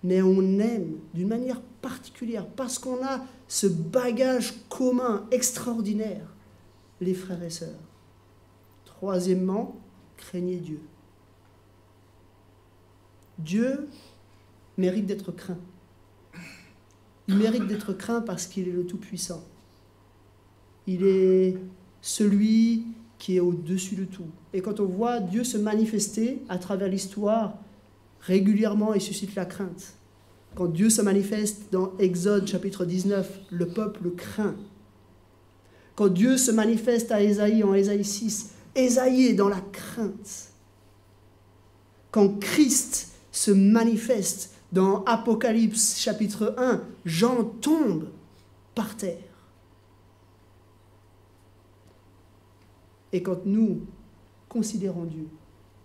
mais on aime d'une manière particulière, parce qu'on a ce bagage commun extraordinaire, les frères et sœurs. Troisièmement, craignez Dieu. Dieu mérite d'être craint. Il mérite d'être craint parce qu'il est le Tout-Puissant. Il est celui qui est au-dessus de tout. Et quand on voit Dieu se manifester à travers l'histoire, régulièrement, il suscite la crainte. Quand Dieu se manifeste dans Exode chapitre 19, le peuple craint. Quand Dieu se manifeste à Ésaïe en Ésaïe 6, Ésaïe est dans la crainte. Quand Christ se manifeste dans Apocalypse chapitre 1, Jean tombe par terre. Et quand nous considérons Dieu,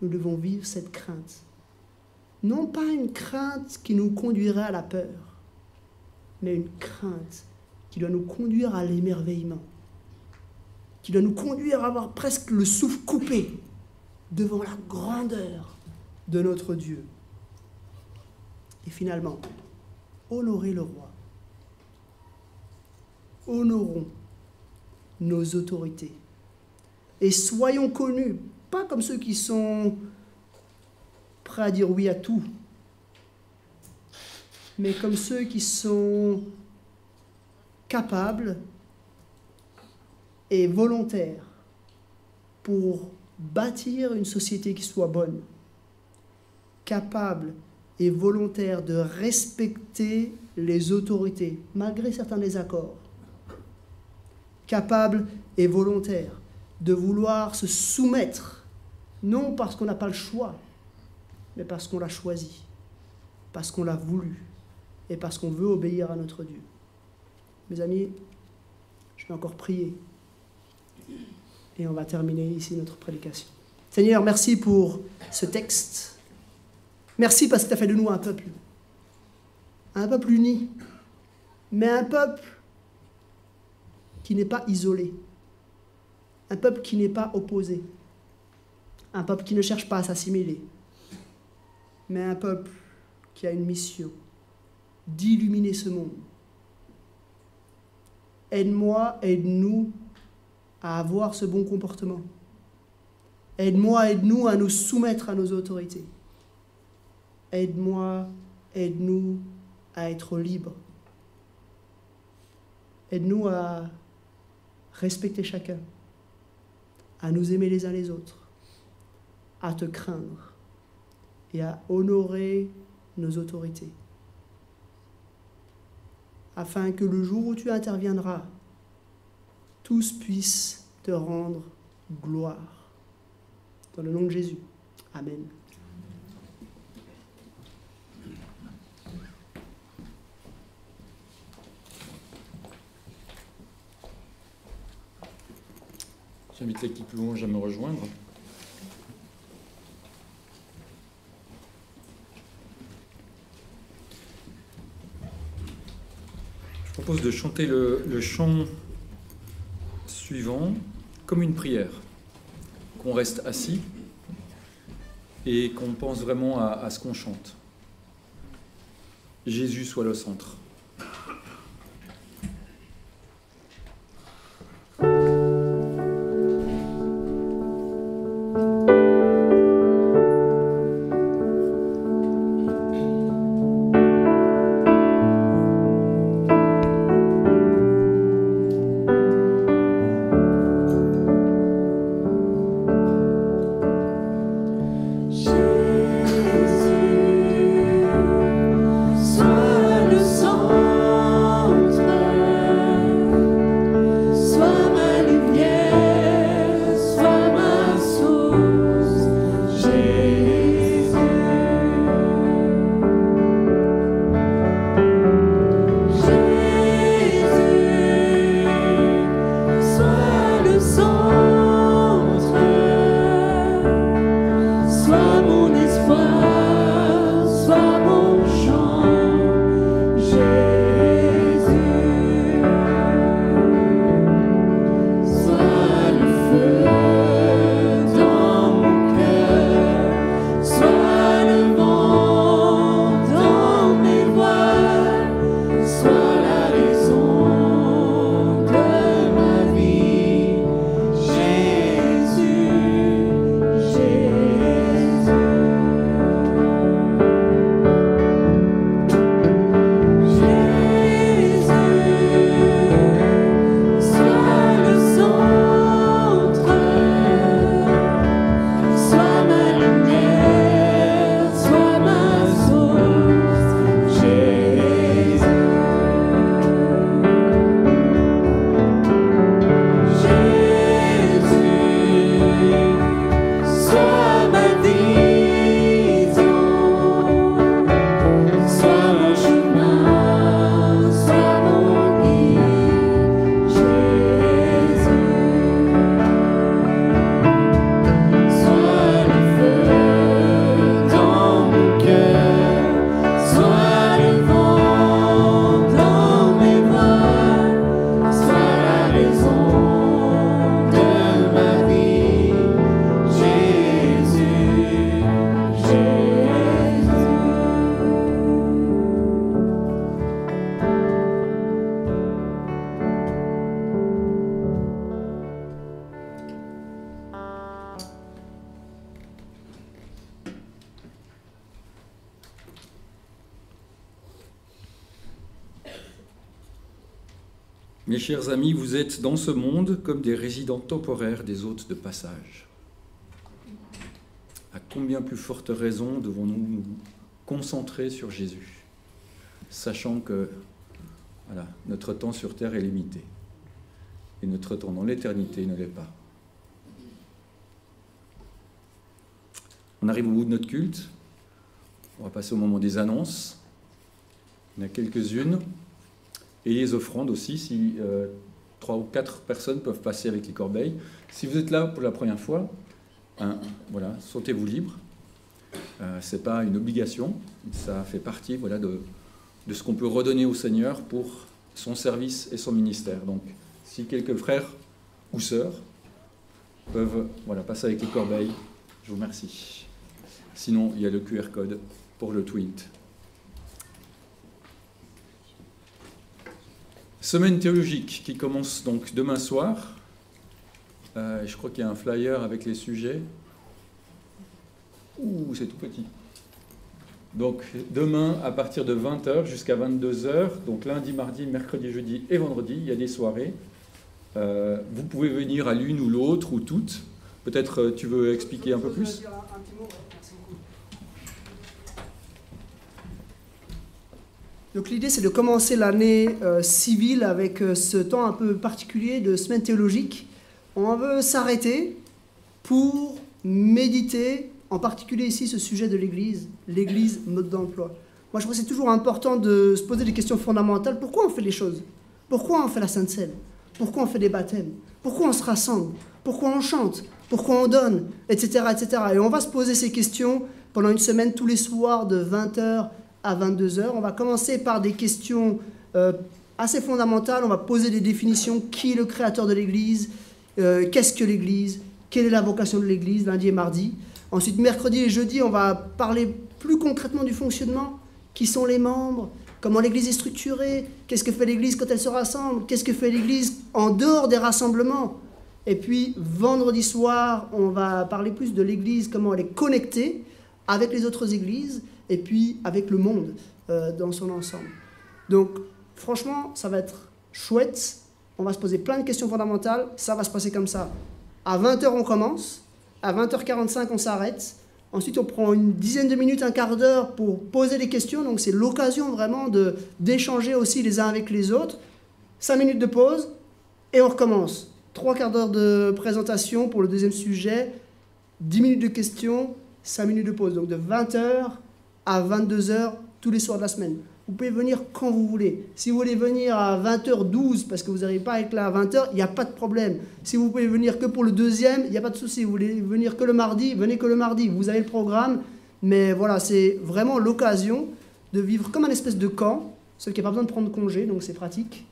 nous devons vivre cette crainte. Non pas une crainte qui nous conduirait à la peur, mais une crainte qui doit nous conduire à l'émerveillement, qui doit nous conduire à avoir presque le souffle coupé devant la grandeur de notre Dieu. Et finalement, honorer le roi. Honorons nos autorités. Et soyons connus, pas comme ceux qui sont prêts à dire oui à tout, mais comme ceux qui sont capables et volontaires pour bâtir une société qui soit bonne, capables et volontaires de respecter les autorités, malgré certains désaccords, capables et volontaires de vouloir se soumettre, non parce qu'on n'a pas le choix, mais parce qu'on l'a choisi, parce qu'on l'a voulu, et parce qu'on veut obéir à notre Dieu. Mes amis, je vais encore prier, et on va terminer ici notre prédication. Seigneur, merci pour ce texte. Merci parce que tu as fait de nous un peuple uni, mais un peuple qui n'est pas isolé, un peuple qui n'est pas opposé, un peuple qui ne cherche pas à s'assimiler, mais un peuple qui a une mission d'illuminer ce monde. Aide-moi, aide-nous à avoir ce bon comportement. Aide-moi, aide-nous à nous soumettre à nos autorités. Aide-moi, aide-nous à être libres. Aide-nous à respecter chacun, à nous aimer les uns les autres, à te craindre et à honorer nos autorités, afin que le jour où tu interviendras, tous puissent te rendre gloire. Dans le nom de Jésus. Amen. J'invite l'équipe louange à me rejoindre. Je propose de chanter le chant suivant comme une prière, qu'on reste assis et qu'on pense vraiment à ce qu'on chante. Jésus soit le centre. Jésus. Mes chers amis, vous êtes dans ce monde comme des résidents temporaires, des hôtes de passage. À combien plus forte raison devons-nous nous concentrer sur Jésus, sachant que voilà, notre temps sur terre est limité et notre temps dans l'éternité ne l'est pas. On arrive au bout de notre culte. On va passer au moment des annonces. Il y en a quelques-unes. Et les offrandes aussi, si 3 ou 4 personnes peuvent passer avec les corbeilles. Si vous êtes là pour la première fois, voilà, sentez-vous libre. Ce n'est pas une obligation, ça fait partie voilà, de ce qu'on peut redonner au Seigneur pour son service et son ministère. Donc, si quelques frères ou sœurs peuvent voilà, passer avec les corbeilles, je vous remercie. Sinon, il y a le QR code pour le tweet. Semaine théologique qui commence donc demain soir. Je crois qu'il y a un flyer avec les sujets. Ouh, c'est tout petit. Donc demain, à partir de 20h jusqu'à 22h, donc lundi, mardi, mercredi, jeudi et vendredi, il y a des soirées. Vous pouvez venir à l'une ou l'autre ou toutes. Peut-être tu veux expliquer un peu plus ? Donc l'idée, c'est de commencer l'année civile avec ce temps un peu particulier de semaine théologique. On veut s'arrêter pour méditer, en particulier ici, ce sujet de l'Église, mode d'emploi. Moi, je crois que c'est toujours important de se poser des questions fondamentales. Pourquoi on fait les choses ? Pourquoi on fait la Sainte Seine ? Pourquoi on fait des baptêmes ? Pourquoi on se rassemble ? Pourquoi on chante ? Pourquoi on donne ? Etc., etc. Et on va se poser ces questions pendant une semaine, tous les soirs, de 20h à 22h. On va commencer par des questions assez fondamentales. On va poser des définitions. Qui est le créateur de l'Église ? Qu'est-ce que l'Église ? Quelle est la vocation de l'Église, lundi et mardi ? Ensuite, mercredi et jeudi, on va parler plus concrètement du fonctionnement. Qui sont les membres ? Comment l'Église est structurée ? Qu'est-ce que fait l'Église quand elle se rassemble ? Qu'est-ce que fait l'Église en dehors des rassemblements ? Et puis, vendredi soir, on va parler plus de l'Église, comment elle est connectée avec les autres églises et puis avec le monde dans son ensemble. Donc, franchement, ça va être chouette. On va se poser plein de questions fondamentales. Ça va se passer comme ça. À 20h, on commence. À 20h45, on s'arrête. Ensuite, on prend une dizaine de minutes, un quart d'heure pour poser des questions. Donc, c'est l'occasion vraiment d'échanger aussi les uns avec les autres. 5 minutes de pause et on recommence. 3 quarts d'heure de présentation pour le deuxième sujet. 10 minutes de questions, 5 minutes de pause. Donc, de 20h à 22h tous les soirs de la semaine. Vous pouvez venir quand vous voulez. Si vous voulez venir à 20h12 parce que vous n'arrivez pas à être là à 20h, il n'y a pas de problème. Si vous pouvez venir que pour le deuxième, il n'y a pas de souci. Vous voulez venir que le mardi, venez que le mardi. Vous avez le programme. Mais voilà, c'est vraiment l'occasion de vivre comme un espèce de camp, sauf qu'il n'y a pas besoin de prendre congé, donc c'est pratique,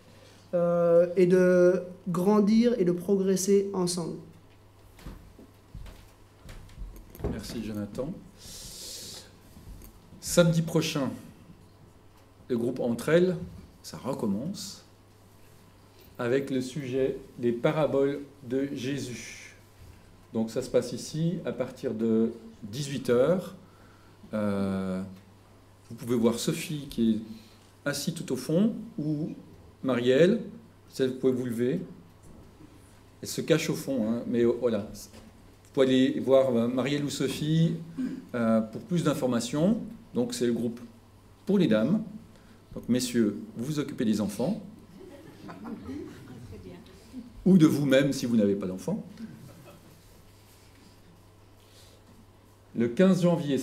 et de grandir et de progresser ensemble. Merci Jonathan. Samedi prochain, le groupe Entre Elles, ça recommence, avec le sujet des paraboles de Jésus. Donc ça se passe ici à partir de 18h. Vous pouvez voir Sophie qui est assise tout au fond, ou Marielle, vous pouvez vous lever. Elle se cache au fond, hein, mais voilà. Vous pouvez aller voir Marielle ou Sophie pour plus d'informations. Donc c'est le groupe pour les dames. Donc messieurs, vous vous occupez des enfants. Ou de vous-même si vous n'avez pas d'enfants. Le 15 janvier,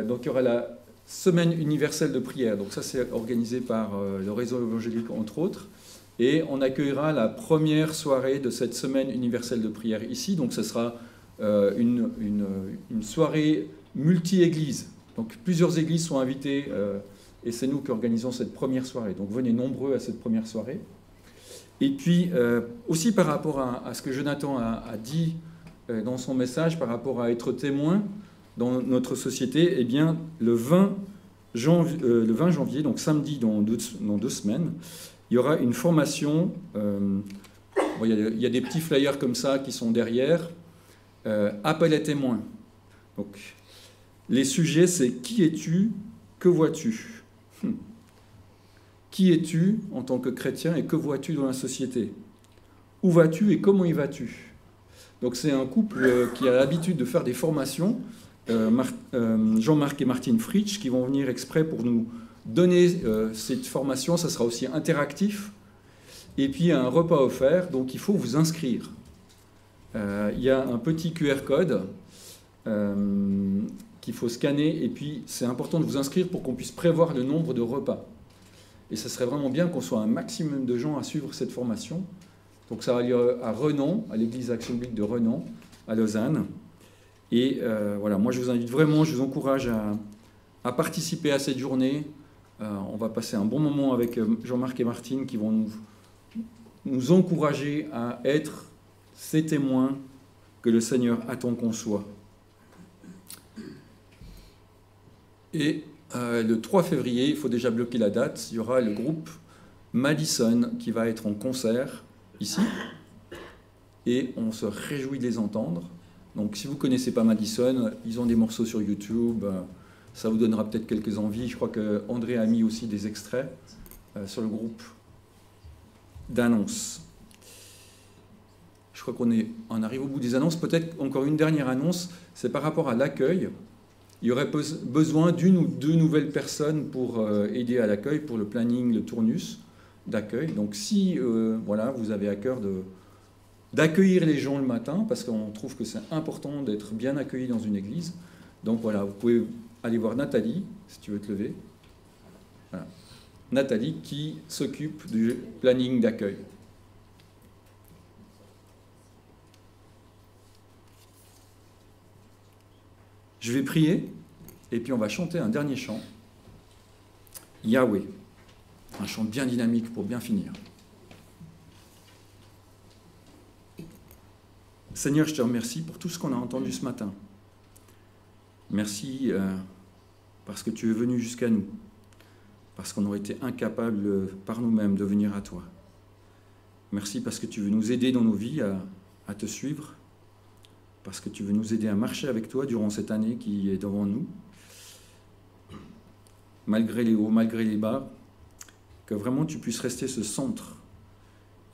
donc il y aura la semaine universelle de prière. Donc ça, c'est organisé par le réseau évangélique, entre autres. Et on accueillera la première soirée de cette semaine universelle de prière ici. Donc ce sera une soirée multi-église. Donc plusieurs églises sont invitées et c'est nous qui organisons cette première soirée. Donc venez nombreux à cette première soirée. Et puis aussi par rapport à ce que Jonathan a dit dans son message, par rapport à être témoin dans notre société, eh bien le 20 janvier, donc samedi dans deux semaines, il y aura une formation. Il y a des petits flyers comme ça qui sont derrière. Appel à témoins. Donc, les sujets, c'est qui es-tu, que vois-tu ? Qui es-tu en tant que chrétien et que vois-tu dans la société? Où vas-tu et comment y vas-tu? Donc c'est un couple qui a l'habitude de faire des formations, Jean-Marc et Martine Fritsch, qui vont venir exprès pour nous donner cette formation. Ça sera aussi interactif. Et puis il y a un repas offert, donc il faut vous inscrire. Il y a un petit QR code qu'il faut scanner, et puis c'est important de vous inscrire pour qu'on puisse prévoir le nombre de repas. Et ça serait vraiment bien qu'on soit un maximum de gens à suivre cette formation. Donc ça va lieu à Renan, à l'église Action Biblique de Renan, à Lausanne. Et voilà, moi je vous invite vraiment, je vous encourage à participer à cette journée. On va passer un bon moment avec Jean-Marc et Martine qui vont nous encourager à être ces témoins que le Seigneur attend qu'on soit. Et le 3 février, il faut déjà bloquer la date, il y aura le groupe Madison qui va être en concert ici. Et on se réjouit de les entendre. Donc si vous ne connaissez pas Madison, ils ont des morceaux sur YouTube, ça vous donnera peut-être quelques envies. Je crois qu'André a mis aussi des extraits sur le groupe d'annonces. Je crois qu'on arrive au bout des annonces. Peut-être encore une dernière annonce, c'est par rapport à l'accueil. Il y aurait besoin d'une ou deux nouvelles personnes pour aider à l'accueil, pour le planning, le tournus d'accueil. Donc si voilà, vous avez à cœur d'accueillir les gens le matin, parce qu'on trouve que c'est important d'être bien accueilli dans une église. Donc voilà, vous pouvez aller voir Nathalie, si tu veux te lever. Voilà. Nathalie qui s'occupe du planning d'accueil. Je vais prier, et puis on va chanter un dernier chant. Yahweh. Un chant bien dynamique pour bien finir. Seigneur, je te remercie pour tout ce qu'on a entendu ce matin. Merci parce que tu es venu jusqu'à nous, parce qu'on aurait été incapables par nous-mêmes de venir à toi. Merci parce que tu veux nous aider dans nos vies à te suivre, parce que tu veux nous aider à marcher avec toi durant cette année qui est devant nous, malgré les hauts, malgré les bas, que vraiment tu puisses rester ce centre.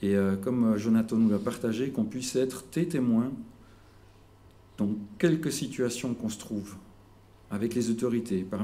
Et comme Jonathan nous l'a partagé, qu'on puisse être tes témoins dans quelques situations qu'on se trouve, avec les autorités,